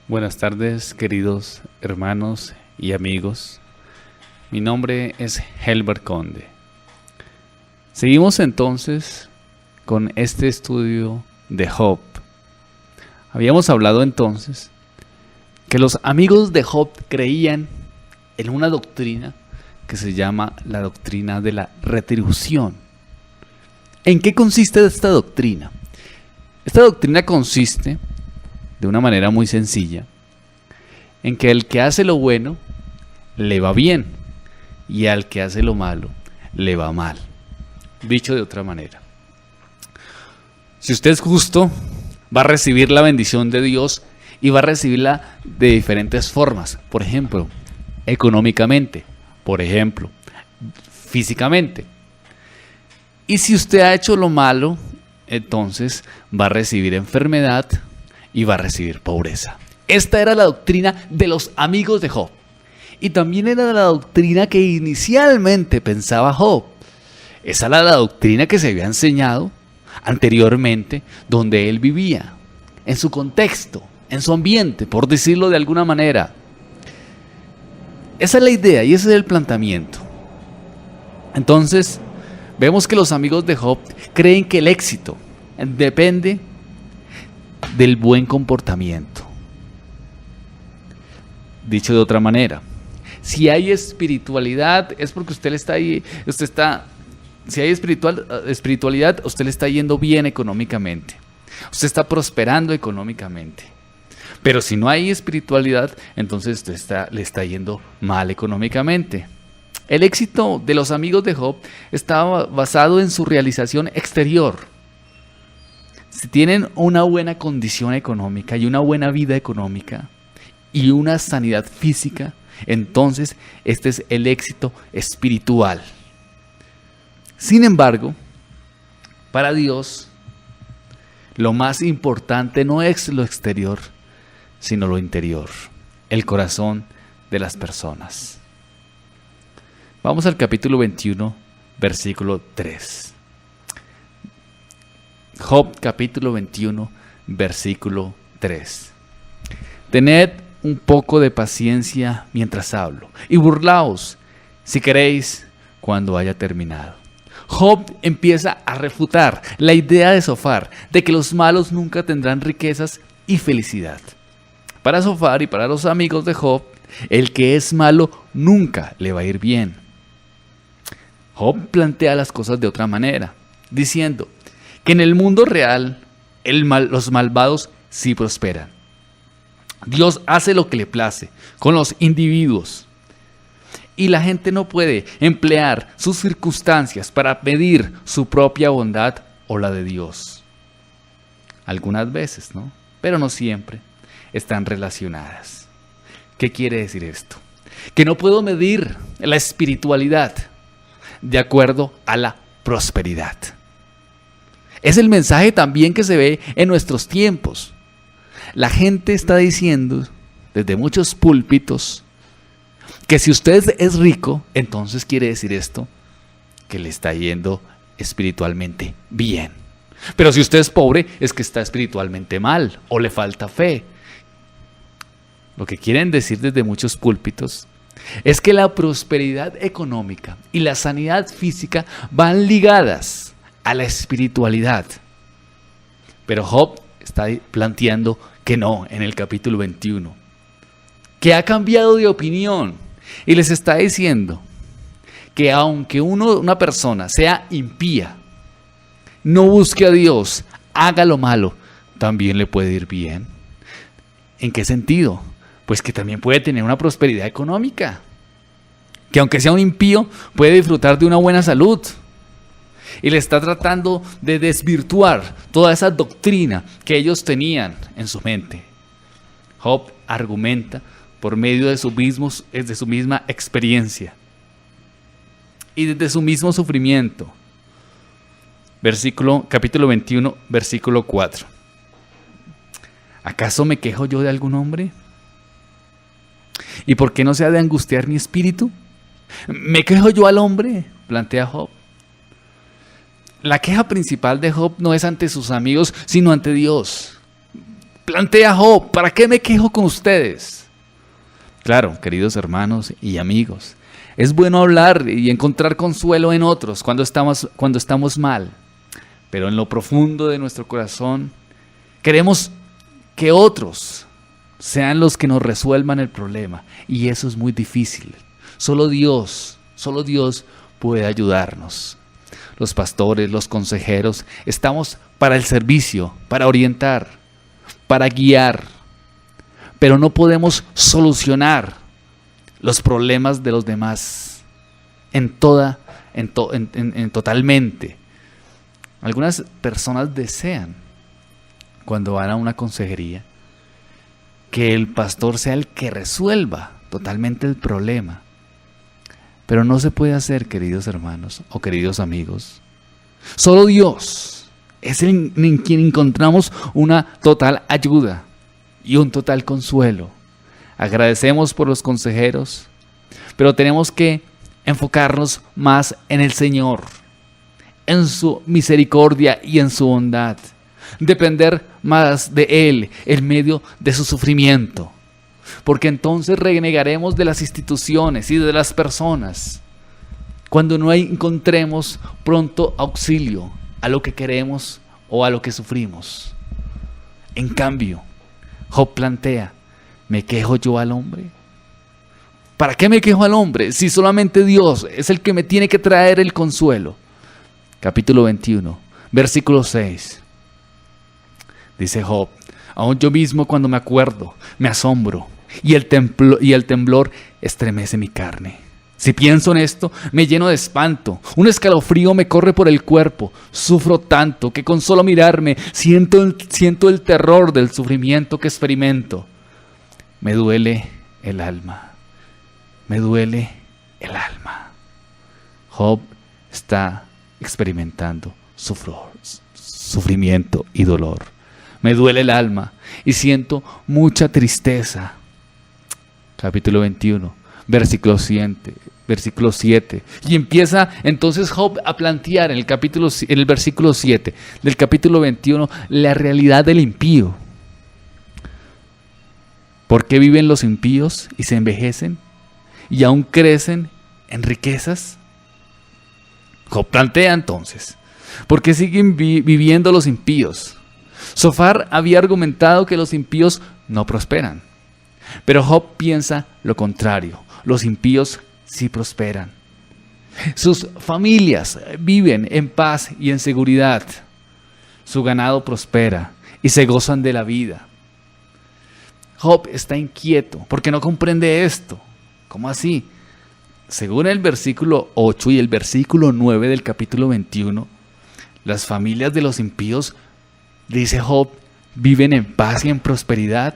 Buenas tardes, queridos hermanos y amigos. Mi nombre es Helbert Conde. Seguimos entonces con este estudio de Job. Habíamos hablado entonces que los amigos de Job creían en una doctrina que se llama la doctrina de la retribución. ¿En qué consiste esta doctrina? Esta doctrina consiste, de una manera muy sencilla, en que el que hace lo bueno le va bien y al que hace lo malo le va mal. Dicho de otra manera, si usted es justo, va a recibir la bendición de Dios y va a recibirla de diferentes formas. Por ejemplo, económicamente, por ejemplo, físicamente. Y si usted ha hecho lo malo, entonces va a recibir enfermedad y va a recibir pobreza. Esta era la doctrina de los amigos de Job. Y también era la doctrina que inicialmente pensaba Job. Esa era la doctrina que se había enseñado anteriormente donde él vivía, en su contexto, en su ambiente, por decirlo de alguna manera. Esa es la idea y ese es el planteamiento. Entonces, vemos que los amigos de Job creen que el éxito depende del buen comportamiento. Dicho de otra manera, si hay espiritualidad es porque usted está ahí, si hay espiritualidad, usted le está yendo bien económicamente. Usted está prosperando económicamente. Pero si no hay espiritualidad, entonces usted le está yendo mal económicamente. El éxito de los amigos de Job estaba basado en su realización exterior. Si tienen una buena condición económica y una buena vida económica y una sanidad física, entonces este es el éxito espiritual. Sin embargo, para Dios, lo más importante no es lo exterior, sino lo interior, el corazón de las personas. Vamos al capítulo 21, versículo 3. Job capítulo 21, versículo 3. Tened un poco de paciencia mientras hablo, y burlaos, si queréis, cuando haya terminado. Job empieza a refutar la idea de Zofar, de que los malos nunca tendrán riquezas y felicidad. Para Zofar y para los amigos de Job, el que es malo nunca le va a ir bien. Job plantea las cosas de otra manera, diciendo que en el mundo real los malvados sí prosperan. Dios hace lo que le place con los individuos y la gente no puede emplear sus circunstancias para medir su propia bondad o la de Dios. Algunas veces, ¿no? Pero no siempre están relacionadas. ¿Qué quiere decir esto? Que no puedo medir la espiritualidad de acuerdo a la prosperidad. Es el mensaje también que se ve en nuestros tiempos. La gente está diciendo desde muchos púlpitos que si usted es rico, entonces quiere decir esto, que le está yendo espiritualmente bien. Pero si usted es pobre, es que está espiritualmente mal o le falta fe. Lo que quieren decir desde muchos púlpitos es que la prosperidad económica y la sanidad física van ligadas a la espiritualidad. Pero Job está planteando que no en el capítulo 21, que ha cambiado de opinión y les está diciendo que aunque una persona sea impía, no busque a Dios, haga lo malo, también le puede ir bien. ¿En qué sentido? Pues que también puede tener una prosperidad económica, que aunque sea un impío, puede disfrutar de una buena salud. Y le está tratando de desvirtuar toda esa doctrina que ellos tenían en su mente. Job argumenta por medio de su misma experiencia y desde su mismo sufrimiento. Capítulo 21, versículo 4. ¿Acaso me quejo yo de algún hombre? ¿Y por qué no se ha de angustiar mi espíritu? ¿Me quejo yo al hombre?, plantea Job. La queja principal de Job no es ante sus amigos, sino ante Dios. Plantea Job, ¿para qué me quejo con ustedes? Claro, queridos hermanos y amigos, es bueno hablar y encontrar consuelo en otros cuando estamos mal, pero en lo profundo de nuestro corazón queremos que otros sean los que nos resuelvan el problema, y eso es muy difícil. Solo Dios puede ayudarnos. Los pastores, los consejeros, estamos para el servicio, para orientar, para guiar, pero no podemos solucionar los problemas de los demás totalmente. Algunas personas desean, cuando van a una consejería, que el pastor sea el que resuelva totalmente el problema. Pero no se puede hacer, queridos hermanos o queridos amigos. Solo Dios es en quien encontramos una total ayuda y un total consuelo. Agradecemos por los consejeros, pero tenemos que enfocarnos más en el Señor, en su misericordia y en su bondad. Depender más de Él en medio de su sufrimiento, porque entonces renegaremos de las instituciones y de las personas cuando no encontremos pronto auxilio a lo que queremos o a lo que sufrimos. En cambio, Job plantea, ¿me quejo yo al hombre? ¿Para qué me quejo al hombre si solamente Dios es el que me tiene que traer el consuelo? Capítulo 21, versículo 6. Dice Job, aún yo mismo cuando me acuerdo, me asombro, y el temblor estremece mi carne. Si pienso en esto, me lleno de espanto, un escalofrío me corre por el cuerpo, sufro tanto que con solo mirarme siento el terror del sufrimiento que experimento. Me duele el alma, me duele el alma. Job está experimentando sufrimiento y dolor. Me duele el alma y siento mucha tristeza. Capítulo 21, versículo 7. Y empieza entonces Job a plantear en el versículo 7 del capítulo 21 la realidad del impío. ¿Por qué viven los impíos y se envejecen y aún crecen en riquezas? Job plantea entonces, ¿por qué siguen viviendo los impíos? Zofar había argumentado que los impíos no prosperan, pero Job piensa lo contrario, los impíos sí prosperan. Sus familias viven en paz y en seguridad, su ganado prospera y se gozan de la vida. Job está inquieto porque no comprende esto. ¿Cómo así? Según el versículo 8 y el versículo 9 del capítulo 21, las familias de los impíos, dice Job, viven en paz y en prosperidad.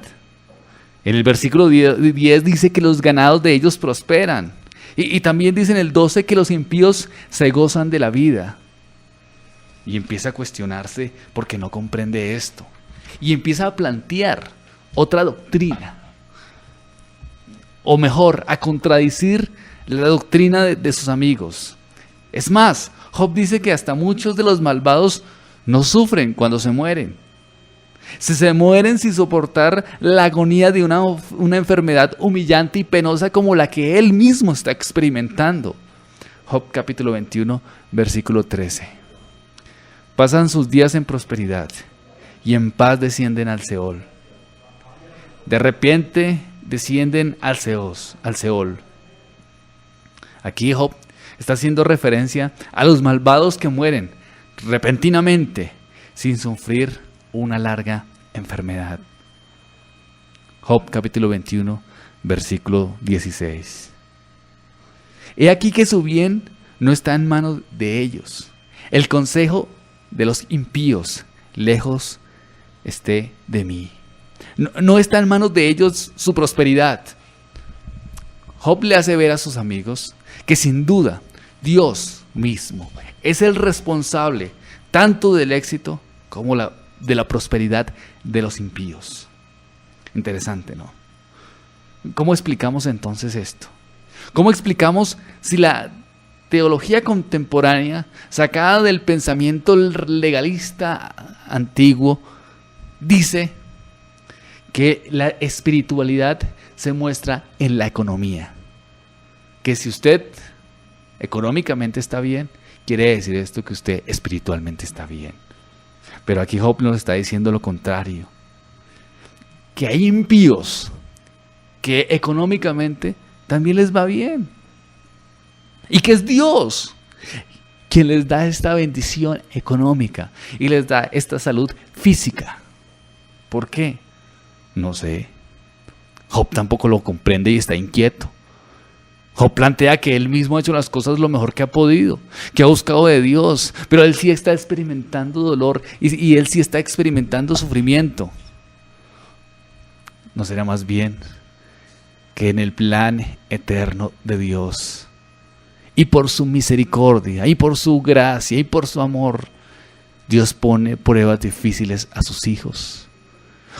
En el versículo 10 dice que los ganados de ellos prosperan. Y también dice en el 12 que los impíos se gozan de la vida. Y empieza a cuestionarse porque no comprende esto. Y empieza a plantear otra doctrina. O mejor, a contradecir la doctrina de sus amigos. Es más, Job dice que hasta muchos de los malvados no sufren cuando se mueren. Se mueren sin soportar la agonía de una enfermedad humillante y penosa como la que él mismo está experimentando. Job capítulo 21, versículo 13. Pasan sus días en prosperidad y en paz descienden al Seol. De repente descienden al Seol. Aquí Job está haciendo referencia a los malvados que mueren repentinamente sin sufrir una larga enfermedad. Job capítulo 21, versículo 16. He aquí que su bien no está en manos de ellos. El consejo de los impíos lejos esté de mí. No está en manos de ellos su prosperidad. Job le hace ver a sus amigos que sin duda Dios mismo es el responsable tanto del éxito como de la prosperidad de los impíos. Interesante, ¿no? ¿Cómo explicamos entonces esto? ¿Cómo explicamos si la teología contemporánea, sacada del pensamiento legalista antiguo, dice que la espiritualidad se muestra en la economía. Que si usted económicamente está bien, quiere decir esto que usted espiritualmente está bien. Pero aquí Job nos está diciendo lo contrario. Que hay impíos que económicamente también les va bien. Y que es Dios quien les da esta bendición económica y les da esta salud física. ¿Por qué? No sé. Job tampoco lo comprende y está inquieto. Job plantea que él mismo ha hecho las cosas lo mejor que ha podido, que ha buscado de Dios, pero él sí está experimentando dolor y él sí está experimentando sufrimiento. ¿No será más bien que en el plan eterno de Dios, y por su misericordia, y por su gracia, y por su amor, Dios pone pruebas difíciles a sus hijos,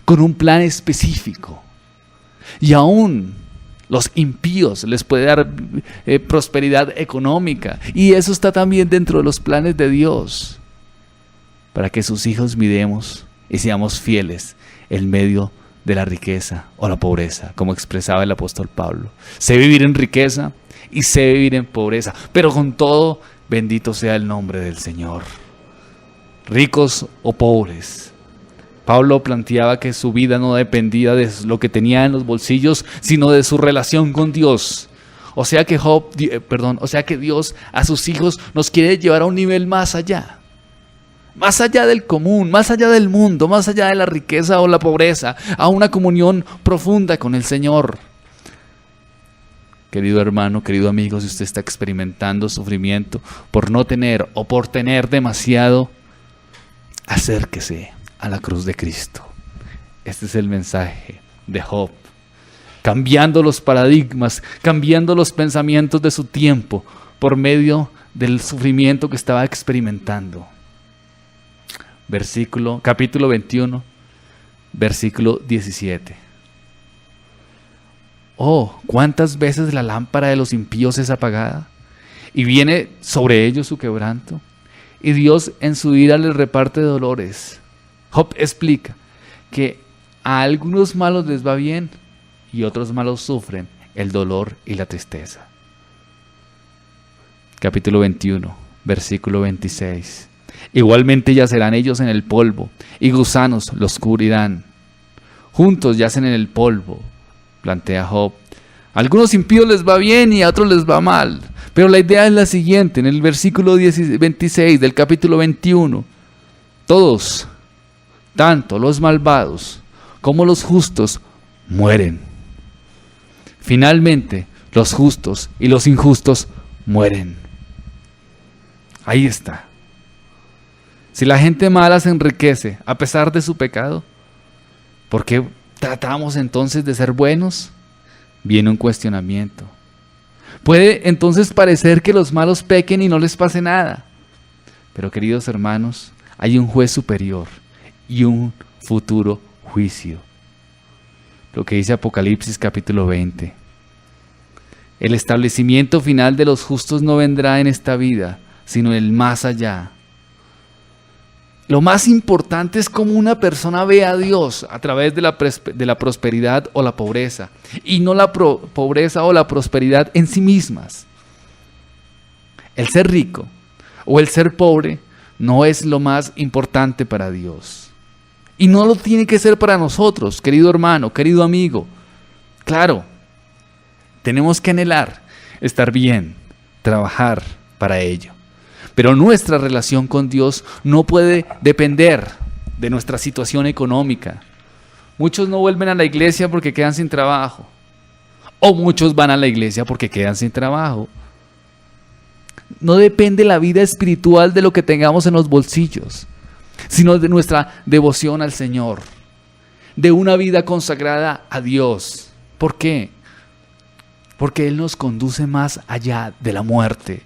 con un plan específico? Y aún los impíos les puede dar prosperidad económica, y eso está también dentro de los planes de Dios, para que sus hijos miremos y seamos fieles en medio de la riqueza o la pobreza, como expresaba el apóstol Pablo. Sé vivir en riqueza y sé vivir en pobreza, pero con todo, bendito sea el nombre del Señor. Ricos o pobres, Pablo planteaba que su vida no dependía de lo que tenía en los bolsillos, sino de su relación con Dios. O sea que Dios a sus hijos nos quiere llevar a un nivel más allá del común, más allá del mundo, más allá de la riqueza o la pobreza, a una comunión profunda con el Señor. Querido hermano, querido amigo, si usted está experimentando sufrimiento por no tener o por tener demasiado, acérquese a la cruz de Cristo. Este es el mensaje de Job, cambiando los paradigmas, cambiando los pensamientos de su tiempo por medio del sufrimiento que estaba experimentando. Capítulo 21, versículo 17. Oh, cuántas veces la lámpara de los impíos es apagada y viene sobre ellos su quebranto, y Dios en su ira les reparte dolores. Job explica que a algunos malos les va bien y otros malos sufren el dolor y la tristeza. Capítulo 21, versículo 26. Igualmente yacerán ellos en el polvo, y gusanos los cubrirán. Juntos yacen en el polvo, plantea Job. A algunos impíos les va bien y a otros les va mal. Pero la idea es la siguiente, en el versículo 26 del capítulo 21. Todos, tanto los malvados como los justos, mueren. Finalmente, los justos y los injustos mueren. Ahí está. Si la gente mala se enriquece a pesar de su pecado, ¿por qué tratamos entonces de ser buenos? Viene un cuestionamiento. Puede entonces parecer que los malos pequen y no les pase nada. Pero queridos hermanos, hay un juez superior y un futuro juicio. Lo que dice Apocalipsis capítulo 20. El establecimiento final de los justos no vendrá en esta vida, sino en el más allá. Lo más importante es cómo una persona ve a Dios a través de la prosperidad o la pobreza, y no la pobreza o la prosperidad en sí mismas. El ser rico o el ser pobre no es lo más importante para Dios. Y no lo tiene que ser para nosotros, querido hermano, querido amigo. Claro, tenemos que anhelar estar bien, trabajar para ello. Pero nuestra relación con Dios no puede depender de nuestra situación económica. Muchos no vuelven a la iglesia porque quedan sin trabajo. O muchos van a la iglesia porque quedan sin trabajo. No depende la vida espiritual de lo que tengamos en los bolsillos, sino de nuestra devoción al Señor, de una vida consagrada a Dios. ¿Por qué? Porque Él nos conduce más allá de la muerte.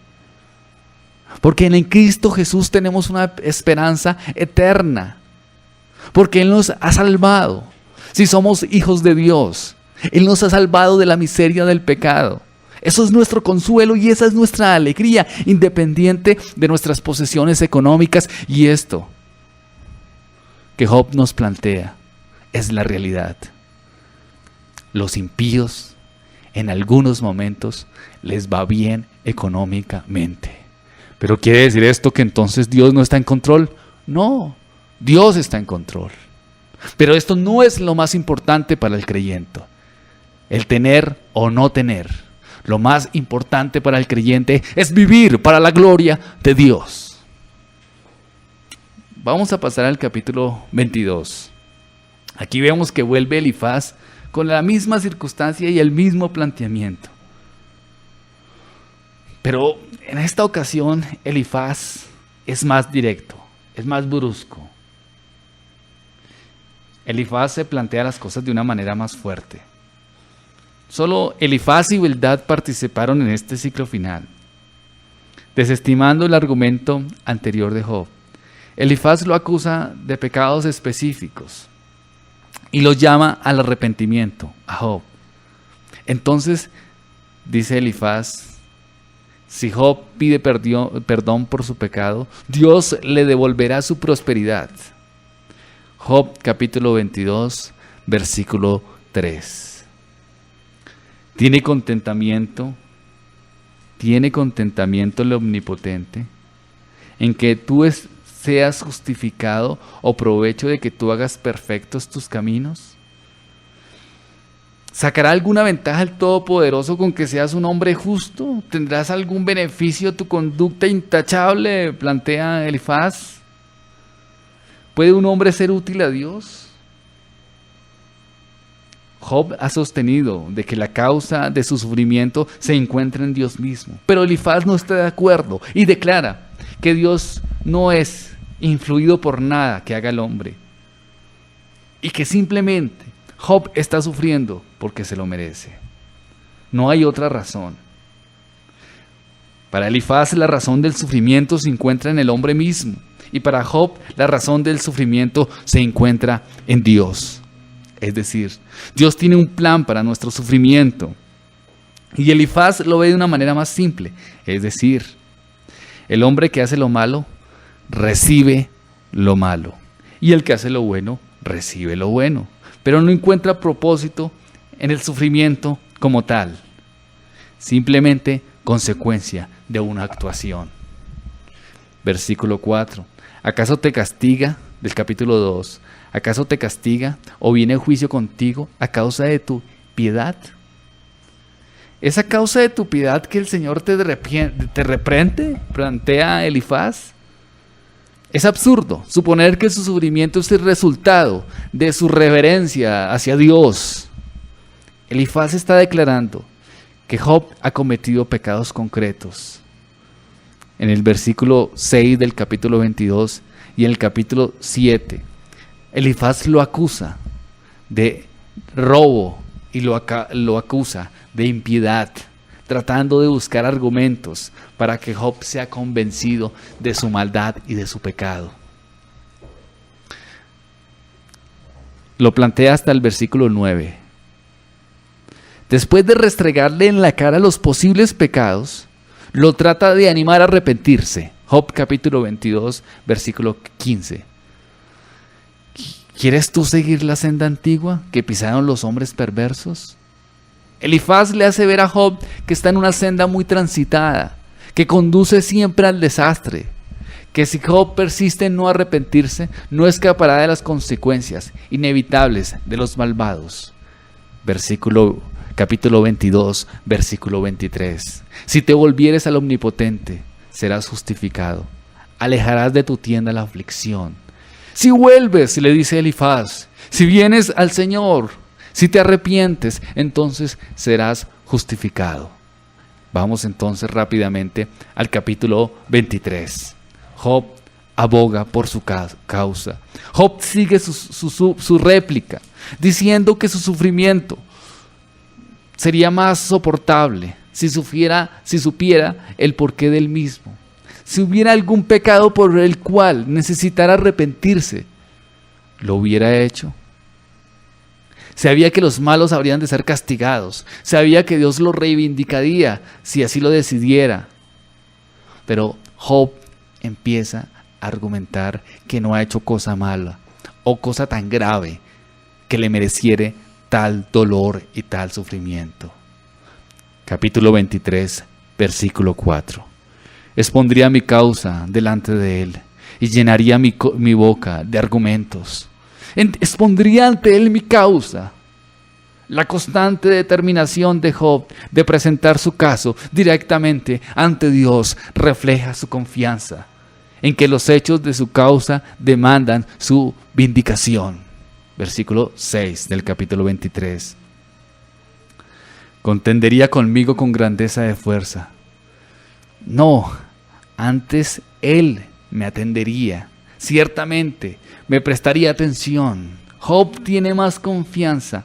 Porque en Cristo Jesús tenemos una esperanza eterna. Porque Él nos ha salvado. Si somos hijos de Dios, Él nos ha salvado de la miseria del pecado. Eso es nuestro consuelo y esa es nuestra alegría, independiente de nuestras posesiones económicas. Y esto que Job nos plantea es la realidad. los impíos en algunos momentos les va bien económicamente. ¿Pero quiere decir esto que entonces Dios no está en control? No, Dios está en control. Pero esto no es lo más importante para el creyente, el tener o no tener. Lo más importante para el creyente es vivir para la gloria de Dios. Vamos a pasar al capítulo 22. Aquí vemos que vuelve Elifaz con la misma circunstancia y el mismo planteamiento. Pero en esta ocasión Elifaz es más directo, es más brusco. Elifaz se plantea las cosas de una manera más fuerte. Solo Elifaz y Bildad participaron en este ciclo final. Desestimando el argumento anterior de Job, Elifaz lo acusa de pecados específicos y lo llama al arrepentimiento, a Job. Entonces, dice Elifaz, si Job pide perdón por su pecado, Dios le devolverá su prosperidad. Job capítulo 22, versículo 3. ¿Tiene contentamiento el Omnipotente en que tú seas justificado o provecho de que tú hagas perfectos tus caminos? ¿Sacará alguna ventaja el Todopoderoso con que seas un hombre justo? ¿Tendrás algún beneficio tu conducta intachable? Plantea Elifaz. ¿Puede un hombre ser útil a Dios? Job ha sostenido de que la causa de su sufrimiento se encuentra en Dios mismo. Pero Elifaz no está de acuerdo y declara que Dios no es influido por nada que haga el hombre. Y que simplemente Job está sufriendo porque se lo merece. No hay otra razón. Para Elifaz la razón del sufrimiento se encuentra en el hombre mismo. Y para Job la razón del sufrimiento se encuentra en Dios. Es decir, Dios tiene un plan para nuestro sufrimiento. Y Elifaz lo ve de una manera más simple. Es decir, el hombre que hace lo malo, recibe lo malo. Y el que hace lo bueno, recibe lo bueno. Pero no encuentra propósito en el sufrimiento como tal. Simplemente consecuencia de una actuación. Versículo 4. ¿Acaso te castiga? Del capítulo 2. ¿Acaso te castiga o viene juicio contigo a causa de tu piedad? ¿Es a causa de tu piedad que el Señor te reprende? Plantea Elifaz. Es absurdo suponer que su sufrimiento es el resultado de su reverencia hacia Dios. Elifaz está declarando que Job ha cometido pecados concretos. En el versículo 6 del capítulo 22 y en el capítulo 7, Elifaz lo acusa de robo y lo acusa de impiedad, tratando de buscar argumentos para que Job sea convencido de su maldad y de su pecado. Lo plantea hasta el versículo 9. Después de restregarle en la cara los posibles pecados, lo trata de animar a arrepentirse. Job capítulo 22, versículo 15. ¿Quieres tú seguir la senda antigua que pisaron los hombres perversos? Elifaz le hace ver a Job que está en una senda muy transitada, que conduce siempre al desastre, que si Job persiste en no arrepentirse, no escapará de las consecuencias inevitables de los malvados. Capítulo 22, versículo 23. Si te volvieres al Omnipotente, serás justificado. Alejarás de tu tienda la aflicción. Si vuelves, le dice Elifaz, si vienes al Señor, si te arrepientes, entonces serás justificado. Vamos entonces rápidamente al capítulo 23. Job aboga por su causa. Job sigue su réplica, diciendo que su sufrimiento sería más soportable si supiera el porqué del mismo. Si hubiera algún pecado por el cual necesitara arrepentirse, lo hubiera hecho. Sabía que los malos habrían de ser castigados. Sabía que Dios lo reivindicaría si así lo decidiera. Pero Job empieza a argumentar que no ha hecho cosa mala o cosa tan grave que le mereciera tal dolor y tal sufrimiento. Capítulo 23, versículo 4. Expondría mi causa delante de él y llenaría mi boca de argumentos. Expondría ante él mi causa. La constante determinación de Job de presentar su caso directamente ante Dios refleja su confianza en que los hechos de su causa demandan su vindicación. Versículo 6 del capítulo 23. Contendería conmigo con grandeza de fuerza. No, antes él me atendería. Ciertamente me prestaría atención. Job tiene más confianza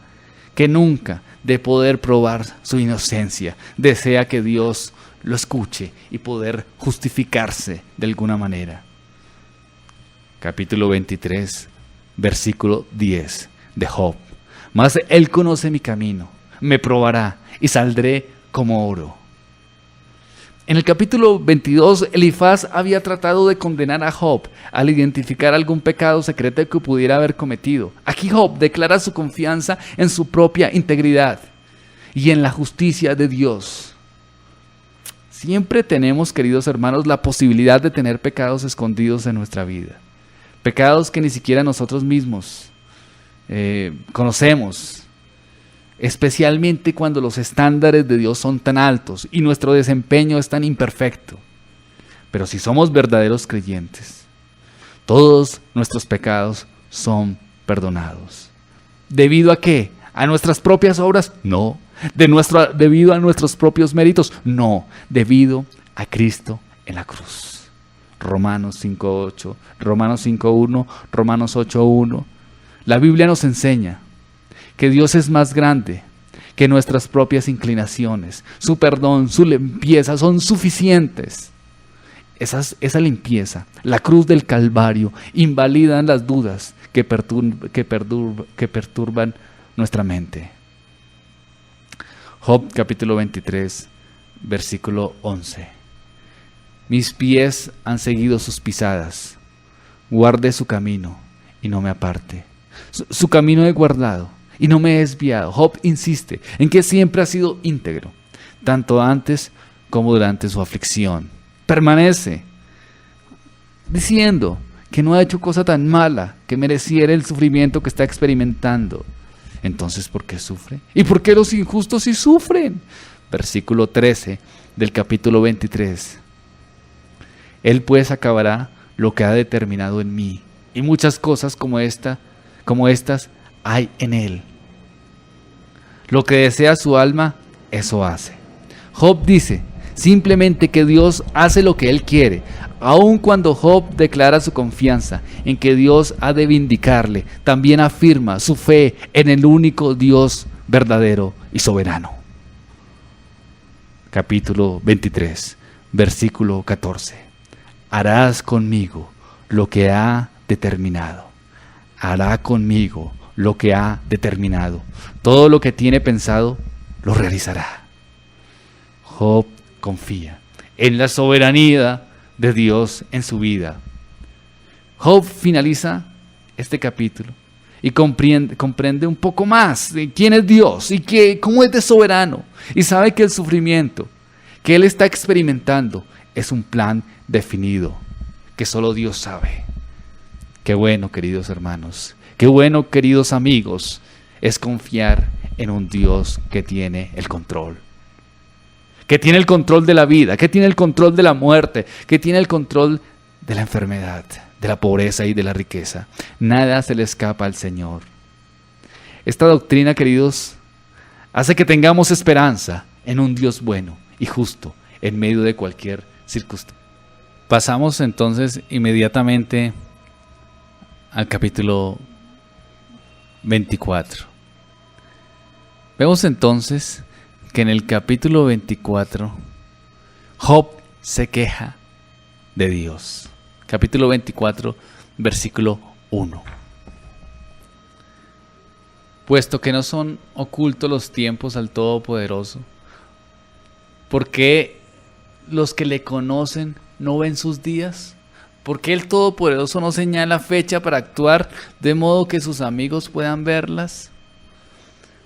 que nunca de poder probar su inocencia. Desea que Dios lo escuche y poder justificarse de alguna manera. Capítulo 23, versículo 10 de Job. Mas él conoce mi camino, me probará y saldré como oro. En el capítulo 22, Elifaz había tratado de condenar a Job al identificar algún pecado secreto que pudiera haber cometido. Aquí Job declara su confianza en su propia integridad y en la justicia de Dios. Siempre tenemos, queridos hermanos, la posibilidad de tener pecados escondidos en nuestra vida. Pecados que ni siquiera nosotros mismos conocemos. Especialmente cuando los estándares de Dios son tan altos y nuestro desempeño es tan imperfecto. Pero si somos verdaderos creyentes, todos nuestros pecados son perdonados. ¿Debido a qué? ¿A nuestras propias obras? No. ¿Debido a nuestros propios méritos? No. Debido a Cristo en la cruz. Romanos 5:8, Romanos 5:1, Romanos 8:1. La Biblia nos enseña que Dios es más grande que nuestras propias inclinaciones. Su perdón, su limpieza son suficientes. Esa limpieza, la cruz del Calvario, invalidan las dudas que perturban nuestra mente. Job capítulo 23, versículo 11. Mis pies han seguido sus pisadas. Guarde su camino y no me aparte. Su camino he guardado y no me he desviado. Job insiste en que siempre ha sido íntegro, tanto antes como durante su aflicción. Permanece diciendo que no ha hecho cosa tan mala que mereciera el sufrimiento que está experimentando. Entonces, ¿por qué sufre? ¿Y por qué los injustos sí sufren? Versículo 13 del capítulo 23. Él pues acabará lo que ha determinado en mí, y muchas cosas como estas hay en él. Lo que desea su alma, eso hace. Job dice simplemente que Dios hace lo que él quiere, aun cuando Job declara su confianza en que Dios ha de vindicarle. También afirma su fe en el único Dios verdadero y soberano. Capítulo 23, versículo 14. Harás conmigo lo que ha determinado. Hará conmigo lo que ha determinado. Todo lo que tiene pensado, lo realizará. Job confía en la soberanía de Dios en su vida. Job finaliza este capítulo y comprende un poco más de quién es Dios y cómo es de soberano. Y sabe que el sufrimiento que él está experimentando es un plan definido que solo Dios sabe. Qué bueno, queridos hermanos, qué bueno, queridos amigos, es confiar en un Dios que tiene el control. Que tiene el control de la vida, que tiene el control de la muerte, que tiene el control de la enfermedad, de la pobreza y de la riqueza. Nada se le escapa al Señor. Esta doctrina, queridos, hace que tengamos esperanza en un Dios bueno y justo en medio de cualquier circunstancia. Pasamos entonces inmediatamente al capítulo 24. Vemos entonces que en el capítulo 24 Job se queja de Dios. Capítulo 24, versículo 1. Puesto que no son ocultos los tiempos al Todopoderoso, ¿por qué los que le conocen no ven sus días? ¿Por qué el Todopoderoso no señala fecha para actuar de modo que sus amigos puedan verlas?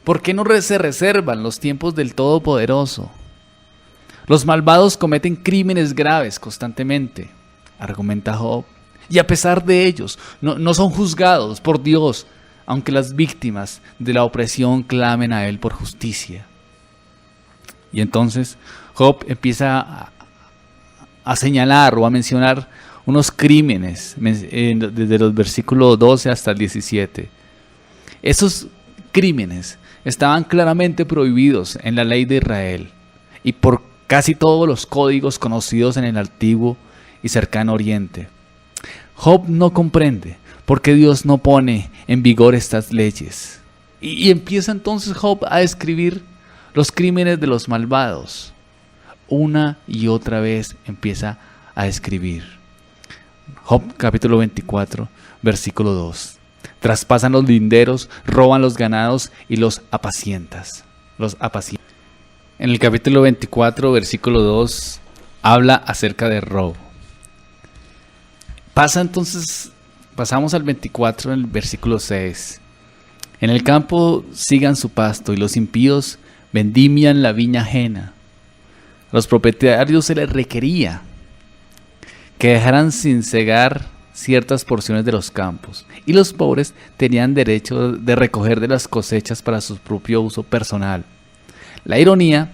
¿Por qué no se reservan los tiempos del Todopoderoso? Los malvados cometen crímenes graves constantemente, argumenta Job, y a pesar de ellos, no son juzgados por Dios, aunque las víctimas de la opresión clamen a Él por justicia. Y entonces Job empieza a señalar o a mencionar unos crímenes desde los versículos 12 hasta el 17. Esos crímenes estaban claramente prohibidos en la ley de Israel y por casi todos los códigos conocidos en el Antiguo y Cercano Oriente. Job no comprende por qué Dios no pone en vigor estas leyes. Y empieza entonces Job a describir los crímenes de los malvados. Una y otra vez empieza a describir. Job capítulo 24, versículo 2. Traspasan los linderos, roban los ganados y los apacientan. En el capítulo 24, versículo 2, habla acerca de robo. Pasamos al 24 en el versículo 6. En el campo sigan su pasto y los impíos vendimian la viña ajena. A los propietarios se les requería que dejaran sin cegar ciertas porciones de los campos, y los pobres tenían derecho de recoger de las cosechas para su propio uso personal. La ironía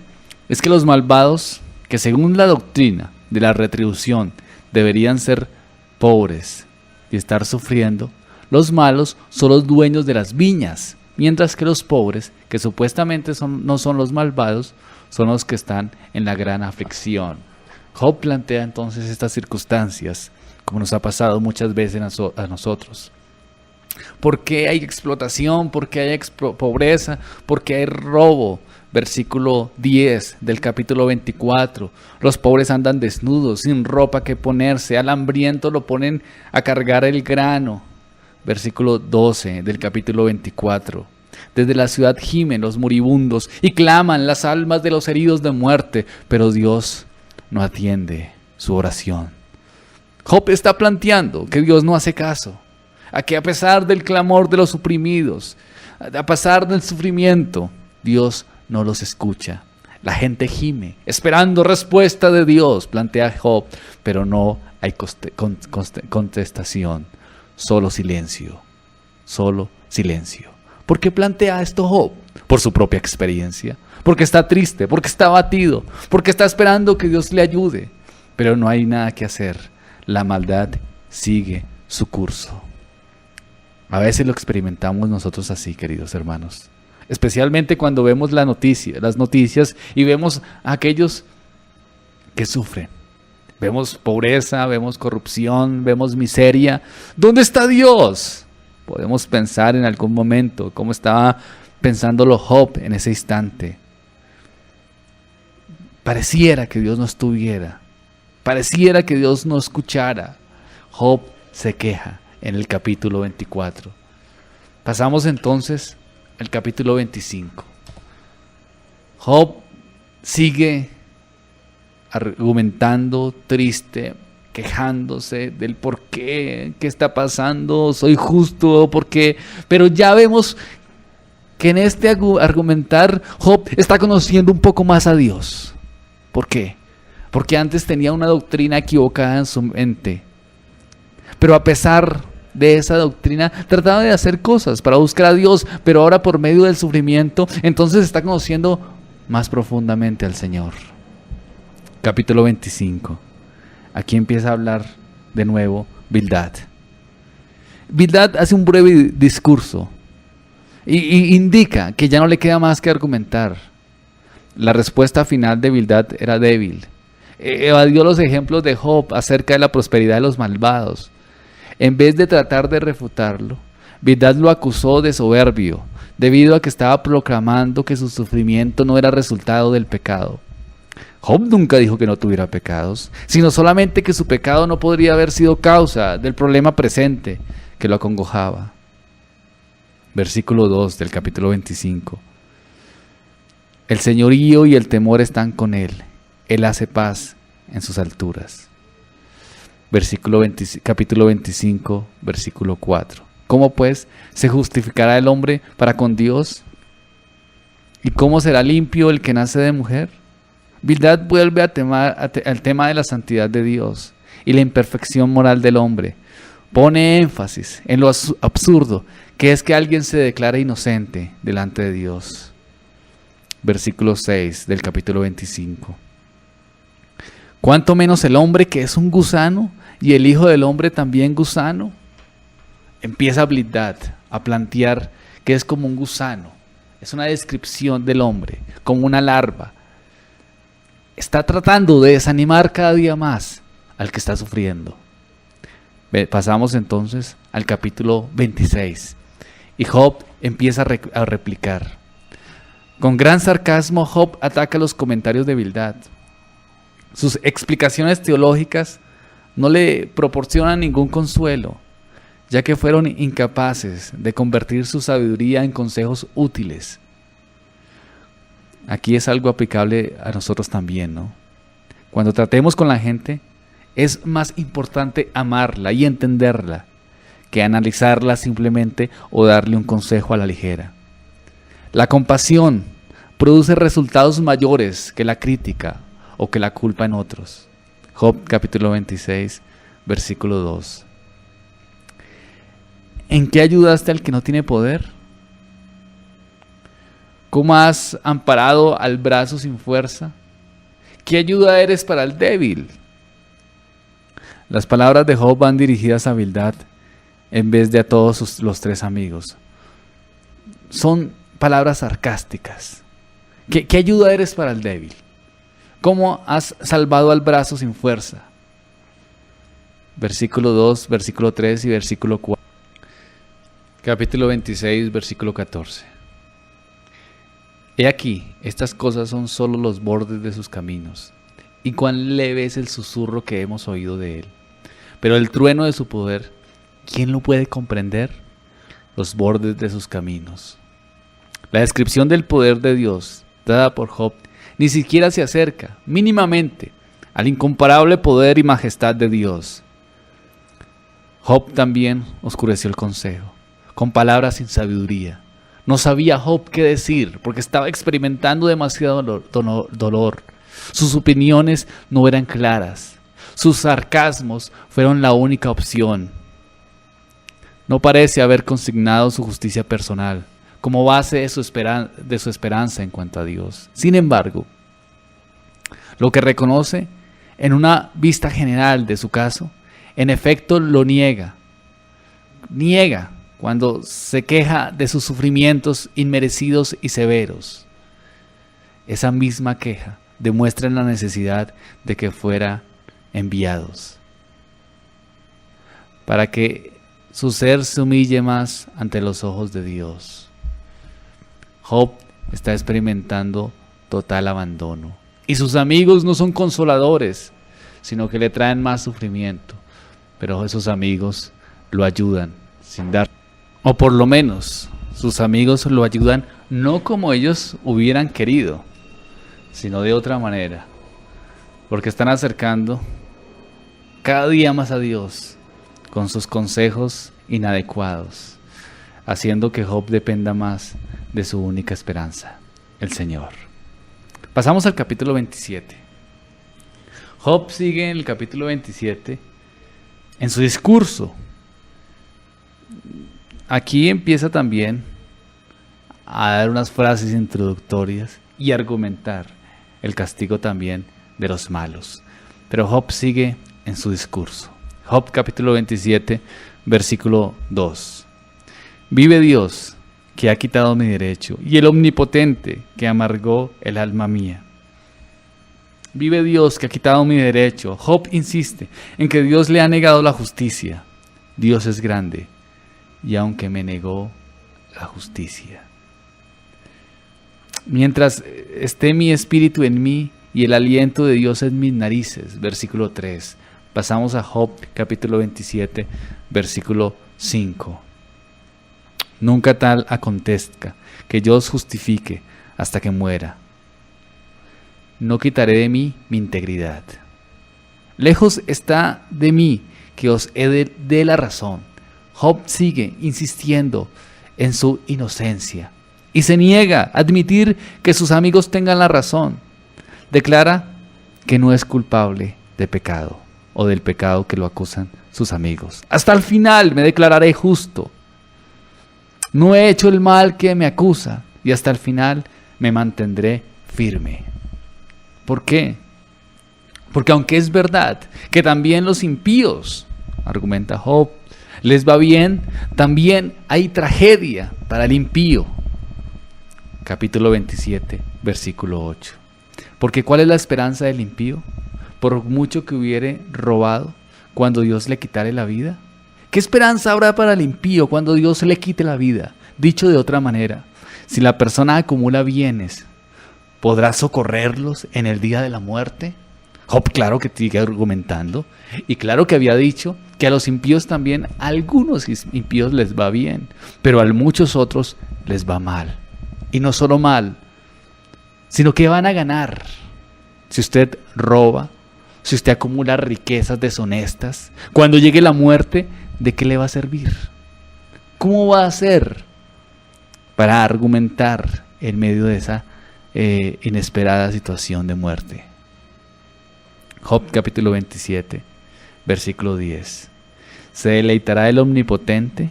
es que los malvados, que según la doctrina de la retribución deberían ser pobres y estar sufriendo, los malos son los dueños de las viñas, mientras que los pobres, que supuestamente no son los malvados, son los que están en la gran aflicción. Job plantea entonces estas circunstancias, como nos ha pasado muchas veces a nosotros. ¿Por qué hay explotación? ¿Por qué hay pobreza? ¿Por qué hay robo? Versículo 10 del capítulo 24. Los pobres andan desnudos, sin ropa que ponerse. Al hambriento lo ponen a cargar el grano. Versículo 12 del capítulo 24. Desde la ciudad gimen los moribundos y claman las almas de los heridos de muerte, pero Dios no atiende su oración. Job está planteando que Dios no hace caso, a que a pesar del clamor de los oprimidos, a pesar del sufrimiento, Dios no los escucha. La gente gime, esperando respuesta de Dios, plantea Job, pero no hay contestación, solo silencio, solo silencio. ¿Por qué plantea esto Job? Por su propia experiencia, porque está triste, porque está abatido, porque está esperando que Dios le ayude, pero no hay nada que hacer. La maldad sigue su curso. A veces lo experimentamos nosotros así, queridos hermanos. Especialmente cuando vemos las noticias y vemos a aquellos que sufren. Vemos pobreza, vemos corrupción, vemos miseria. ¿Dónde está Dios? Podemos pensar en algún momento cómo estaba pensándolo Job en ese instante. Pareciera que Dios no estuviera. Pareciera que Dios no escuchara. Job se queja en el capítulo 24. Pasamos entonces al capítulo 25. Job sigue argumentando, triste, quejándose del por qué está pasando, soy justo, por qué. Pero ya vemos que en este argumentar Job está conociendo un poco más a Dios. ¿Por qué? Porque antes tenía una doctrina equivocada en su mente. Pero a pesar de esa doctrina, trataba de hacer cosas para buscar a Dios, pero ahora por medio del sufrimiento, entonces está conociendo más profundamente al Señor. Capítulo 25. Aquí empieza a hablar de nuevo Bildad. Bildad hace un breve discurso y indica que ya no le queda más que argumentar. La respuesta final de Bildad era débil. Evadió los ejemplos de Job acerca de la prosperidad de los malvados. En vez de tratar de refutarlo, Bildad lo acusó de soberbio, debido a que estaba proclamando que su sufrimiento no era resultado del pecado. Job nunca dijo que no tuviera pecados, sino solamente que su pecado no podría haber sido causa del problema presente que lo acongojaba. Versículo 2 del capítulo 25. El señorío y el temor están con él. Él hace paz en sus alturas. Capítulo 25, versículo 4. ¿Cómo pues se justificará el hombre para con Dios? ¿Y cómo será limpio el que nace de mujer? Bildad vuelve al tema de la santidad de Dios y la imperfección moral del hombre. Pone énfasis en lo absurdo que es que alguien se declara inocente delante de Dios. Versículo 6 del capítulo 25. ¿Cuánto menos el hombre que es un gusano y el hijo del hombre también gusano? Empieza Bildad a plantear que es como un gusano. Es una descripción del hombre, como una larva. Está tratando de desanimar cada día más al que está sufriendo. Pasamos entonces al capítulo 26 y Job empieza a replicar. Con gran sarcasmo Job ataca los comentarios de Bildad. Sus explicaciones teológicas no le proporcionan ningún consuelo, ya que fueron incapaces de convertir su sabiduría en consejos útiles. Aquí es algo aplicable a nosotros también, ¿no? Cuando tratemos con la gente, es más importante amarla y entenderla que analizarla simplemente o darle un consejo a la ligera. La compasión produce resultados mayores que la crítica o que la culpa en otros. Job capítulo 26, versículo 2. ¿En qué ayudaste al que no tiene poder? ¿Cómo has amparado al brazo sin fuerza? ¿Qué ayuda eres para el débil? Las palabras de Job van dirigidas a Bildad en vez de a todos los tres amigos. Son palabras sarcásticas. ¿Qué ayuda eres para el débil? ¿Cómo has salvado al brazo sin fuerza? Versículo 2, versículo 3 y versículo 4. Capítulo 26, versículo 14. He aquí, estas cosas son solo los bordes de sus caminos, y cuán leve es el susurro que hemos oído de él. Pero el trueno de su poder, ¿quién lo puede comprender? Los bordes de sus caminos. La descripción del poder de Dios, dada por Job, ni siquiera se acerca, mínimamente, al incomparable poder y majestad de Dios. Job también oscureció el consejo, con palabras sin sabiduría. No sabía Job qué decir, porque estaba experimentando demasiado dolor. Sus opiniones no eran claras. Sus sarcasmos fueron la única opción. No parece haber consignado su justicia personal como base de su esperanza en cuanto a Dios. Sin embargo, lo que reconoce en una vista general de su caso, en efecto lo niega. Niega cuando se queja de sus sufrimientos inmerecidos y severos. Esa misma queja demuestra la necesidad de que fueran enviados, para que su ser se humille más ante los ojos de Dios. Job está experimentando total abandono, y sus amigos no son consoladores, sino que le traen más sufrimiento, pero esos amigos lo ayudan sin dar. O por lo menos, sus amigos lo ayudan no como ellos hubieran querido, sino de otra manera, porque están acercando cada día más a Dios con sus consejos inadecuados, haciendo que Job dependa más de su única esperanza, el Señor. Pasamos al capítulo 27. Job sigue en el capítulo 27 en su discurso. Aquí empieza también a dar unas frases introductorias y argumentar el castigo también de los malos. Pero Job sigue en su discurso. Job capítulo 27, versículo 2. Vive Dios, que ha quitado mi derecho, y el Omnipotente, que amargó el alma mía. Vive Dios, que ha quitado mi derecho. Job insiste en que Dios le ha negado la justicia. Dios es grande, y aunque me negó la justicia. Mientras esté mi espíritu en mí y el aliento de Dios en mis narices. Versículo 3. Pasamos a Job capítulo 27, versículo 5. Nunca tal acontezca que yo os justifique hasta que muera. No quitaré de mí mi integridad. Lejos está de mí que os he de la razón. Job sigue insistiendo en su inocencia y se niega a admitir que sus amigos tengan la razón. Declara que no es culpable de pecado o del pecado que lo acusan sus amigos. Hasta el final me declararé justo. No he hecho el mal que me acusa y hasta el final me mantendré firme. ¿Por qué? Porque aunque es verdad que también los impíos, argumenta Job, les va bien, también hay tragedia para el impío. Capítulo 27, versículo 8. Porque ¿cuál es la esperanza del impío? Por mucho que hubiere robado, cuando Dios le quitare la vida. ¿Qué esperanza habrá para el impío cuando Dios le quite la vida? Dicho de otra manera, si la persona acumula bienes, ¿podrá socorrerlos en el día de la muerte? Job, claro que sigue argumentando, y claro que había dicho que a los impíos también, a algunos impíos les va bien, pero a muchos otros les va mal. Y no solo mal, sino que van a ganar. Si usted roba, si usted acumula riquezas deshonestas, cuando llegue la muerte, ¿de qué le va a servir? ¿Cómo va a hacer para argumentar en medio de esa inesperada situación de muerte? Job capítulo 27, versículo 10. ¿Se deleitará el Omnipotente?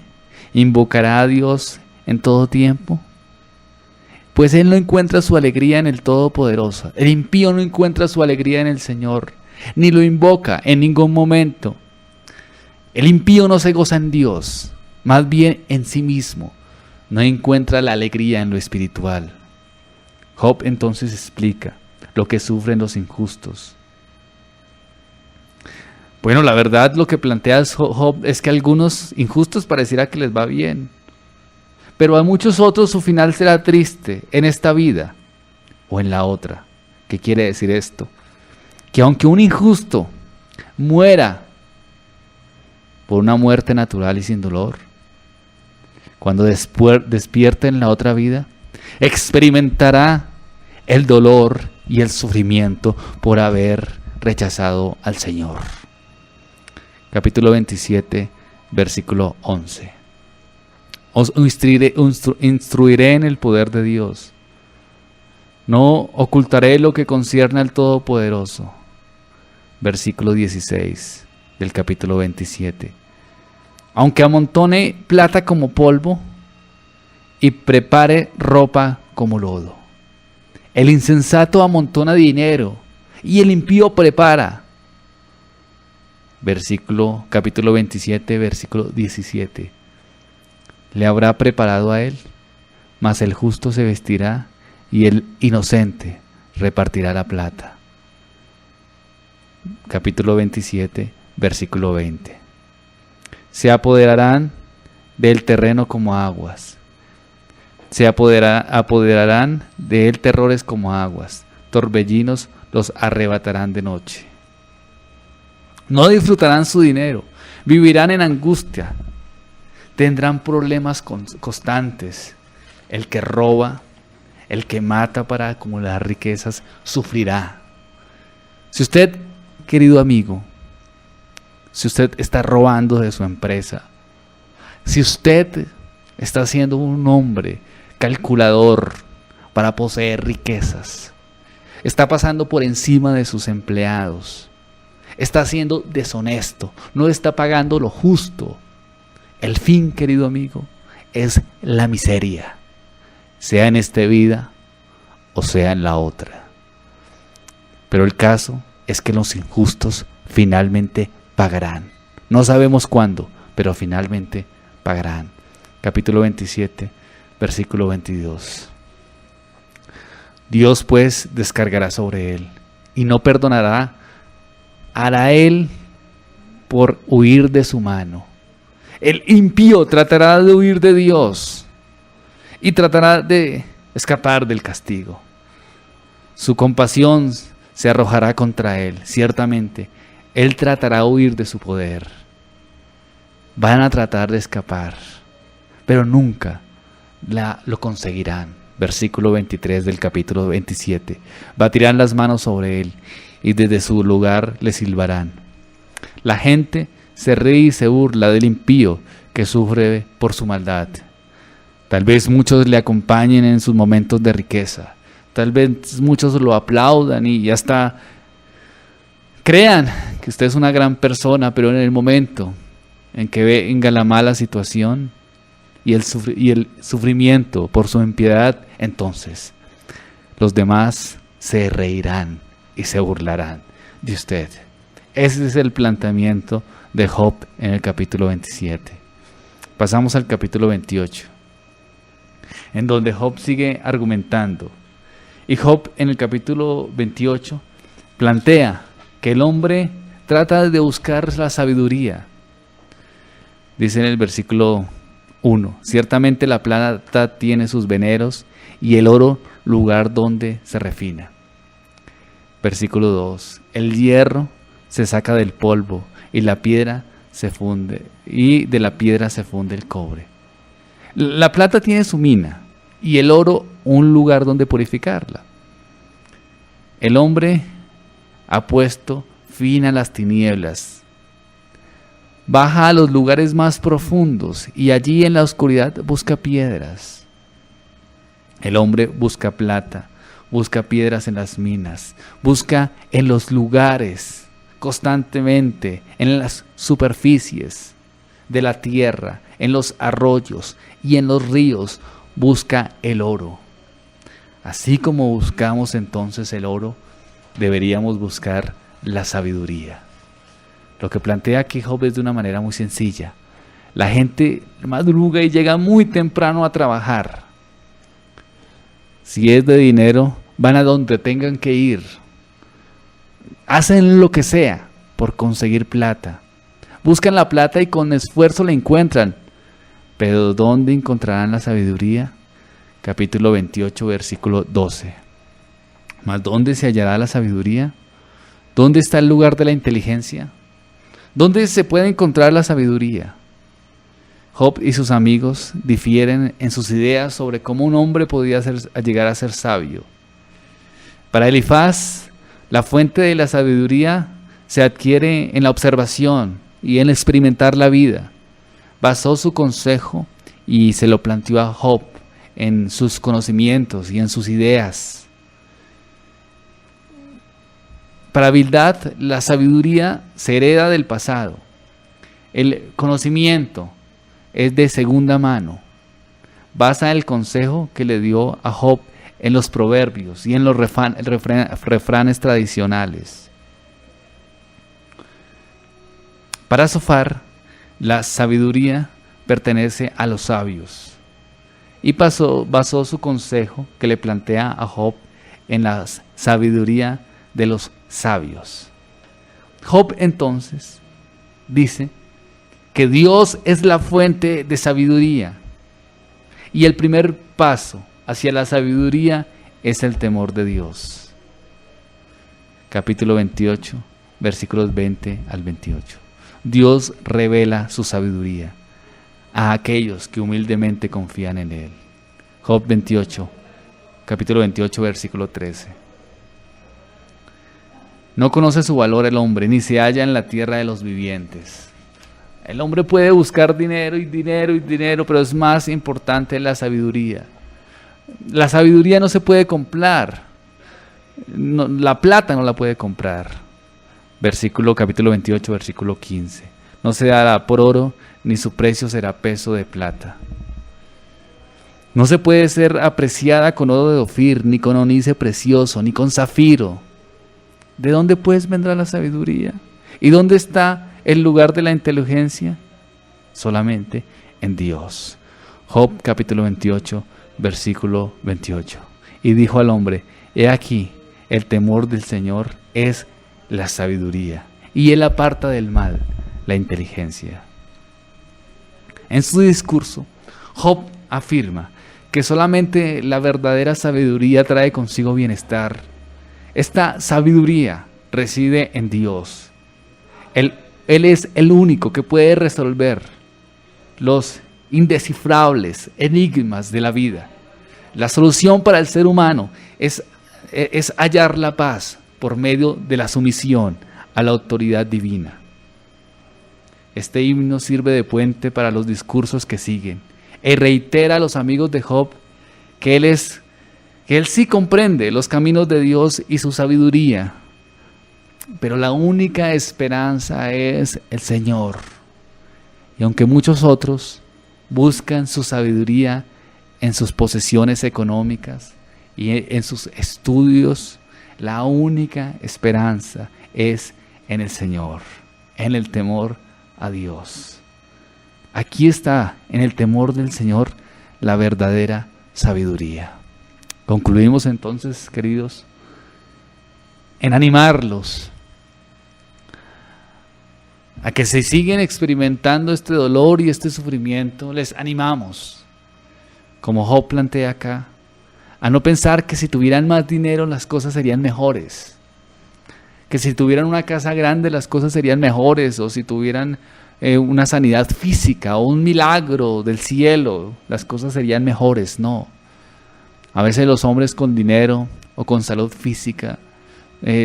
¿Invocará a Dios en todo tiempo? Pues él no encuentra su alegría en el Todopoderoso. El impío no encuentra su alegría en el Señor, ni lo invoca en ningún momento. El impío no se goza en Dios, más bien en sí mismo. No encuentra la alegría en lo espiritual. Job entonces explica lo que sufren los injustos. Bueno, la verdad lo que plantea Job es que a algunos injustos pareciera que les va bien, pero a muchos otros su final será triste en esta vida o en la otra. ¿Qué quiere decir esto? Que aunque un injusto muera por una muerte natural y sin dolor, cuando despierte en la otra vida, experimentará el dolor y el sufrimiento por haber rechazado al Señor. Capítulo 27, versículo 11. Os instruiré en el poder de Dios. No ocultaré lo que concierne al Todopoderoso. Versículo 16 del capítulo 27. Aunque amontone plata como polvo y prepare ropa como lodo. El insensato amontona dinero y el impío prepara. Capítulo 27, versículo 17. Le habrá preparado a él, mas el justo se vestirá y el inocente repartirá la plata. Capítulo 27, versículo 20. Se apoderarán del terreno como aguas. Se apoderarán de él terrores como aguas. Torbellinos los arrebatarán de noche. No disfrutarán su dinero. Vivirán en angustia. Tendrán problemas constantes. El que roba, el que mata para acumular riquezas, sufrirá. Si usted, querido amigo, si usted está robando de su empresa, si usted está siendo un hombre calculador para poseer riquezas, está pasando por encima de sus empleados, está siendo deshonesto, no está pagando lo justo, el fin, querido amigo, es la miseria, sea en esta vida o sea en la otra. Pero el caso es que los injustos finalmente pagarán. No sabemos cuándo, pero finalmente pagarán. Capítulo 27, versículo 22. Dios pues descargará sobre él y no perdonará. Hará él por huir de su mano. El impío tratará de huir de Dios y tratará de escapar del castigo. Su compasión se arrojará contra él, ciertamente. Él tratará de huir de su poder. Van a tratar de escapar, pero nunca lo conseguirán. Versículo 23 del capítulo 27. Batirán las manos sobre él y desde su lugar le silbarán. La gente se ríe y se burla del impío que sufre por su maldad. Tal vez muchos le acompañen en sus momentos de riqueza. Tal vez muchos lo aplaudan y hasta crean que usted es una gran persona, pero en el momento en que venga la mala situación y el sufrimiento por su impiedad, entonces los demás se reirán y se burlarán de usted. Ese es el planteamiento de Job en el capítulo 27. Pasamos al capítulo 28, en donde Job sigue argumentando. Y Job en el capítulo 28 plantea que el hombre trata de buscar la sabiduría. Dice en el versículo 1, ciertamente la plata tiene sus veneros y el oro lugar donde se refina. Versículo 2, el hierro se saca del polvo y la piedra se funde, y de la piedra se funde el cobre. La plata tiene su mina y el oro un lugar donde purificarla. El hombre ha puesto fin a las tinieblas, baja a los lugares más profundos y allí en la oscuridad busca piedras. El hombre busca plata, busca piedras en las minas, busca en los lugares constantemente, en las superficies de la tierra, en los arroyos y en los ríos, busca el oro. Así como buscamos entonces el oro, deberíamos buscar la sabiduría. Lo que plantea aquí Job es de una manera muy sencilla. La gente madruga y llega muy temprano a trabajar. Si es de dinero, van a donde tengan que ir. Hacen lo que sea por conseguir plata. Buscan la plata y con esfuerzo la encuentran. Pero ¿dónde encontrarán la sabiduría? Capítulo 28, versículo 12. ¿Mas dónde se hallará la sabiduría? ¿Dónde está el lugar de la inteligencia? ¿Dónde se puede encontrar la sabiduría? Job y sus amigos difieren en sus ideas sobre cómo un hombre podía llegar a ser sabio. Para Elifaz, la fuente de la sabiduría se adquiere en la observación y en experimentar la vida. Basó su consejo y se lo planteó a Job en sus conocimientos y en sus ideas. Para Bildad, la sabiduría se hereda del pasado. El conocimiento es de segunda mano. Basa el consejo que le dio a Job en los proverbios y en los refranes tradicionales. Para Zofar, la sabiduría pertenece a los sabios. Y basó su consejo que le plantea a Job en la sabiduría de los sabios. Job entonces dice que Dios es la fuente de sabiduría y el primer paso hacia la sabiduría es el temor de Dios. Capítulo 28, versículos 20 al 28. Dios revela su sabiduría a aquellos que humildemente confían en Él. Job 28, capítulo 28, versículo 13. No conoce su valor el hombre, ni se halla en la tierra de los vivientes. El hombre puede buscar dinero y dinero y dinero, pero es más importante la sabiduría. La sabiduría no se puede comprar. No, la plata no la puede comprar. Capítulo 28, versículo 15. No se dará por oro, ni su precio será peso de plata. No se puede ser apreciada con oro de Ofir, ni con ónice precioso, ni con zafiro. ¿De dónde pues vendrá la sabiduría? ¿Y dónde está el lugar de la inteligencia? Solamente en Dios. Job capítulo 28, versículo 28. Y dijo al hombre: he aquí, el temor del Señor es la sabiduría, y Él aparta del mal la inteligencia. En su discurso, Job afirma que solamente la verdadera sabiduría trae consigo bienestar. Esta sabiduría reside en Dios. Él es el único que puede resolver los indescifrables enigmas de la vida. La solución para el ser humano es hallar la paz por medio de la sumisión a la autoridad divina. Este himno sirve de puente para los discursos que siguen. y reitera a los amigos de Job que él sí comprende los caminos de Dios y su sabiduría, pero la única esperanza es el Señor. Y aunque muchos otros buscan su sabiduría en sus posesiones económicas y en sus estudios, la única esperanza es en el Señor, en el temor a Dios. Aquí está, en el temor del Señor, la verdadera sabiduría. Concluimos entonces, queridos, en animarlos a que si siguen experimentando este dolor y este sufrimiento, les animamos, como Job plantea acá, a no pensar que si tuvieran más dinero las cosas serían mejores, que si tuvieran una casa grande las cosas serían mejores, o si tuvieran una sanidad física o un milagro del cielo, las cosas serían mejores. No. A veces los hombres con dinero o con salud física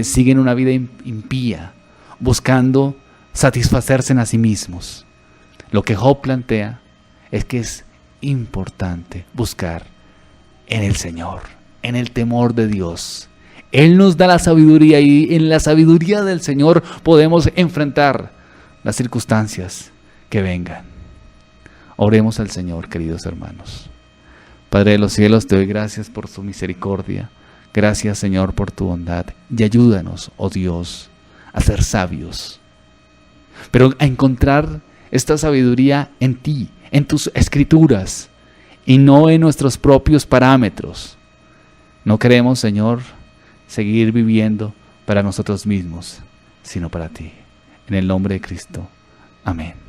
siguen una vida impía, buscando satisfacerse en a sí mismos. Lo que Job plantea es que es importante buscar en el Señor, en el temor de Dios. Él nos da la sabiduría y en la sabiduría del Señor podemos enfrentar las circunstancias que vengan. Oremos al Señor, queridos hermanos. Padre de los cielos, te doy gracias por tu misericordia. Gracias, Señor, por tu bondad. Y ayúdanos, oh Dios, a ser sabios, pero a encontrar esta sabiduría en ti, en tus escrituras, y no en nuestros propios parámetros. No queremos, Señor, seguir viviendo para nosotros mismos, sino para ti. En el nombre de Cristo. Amén.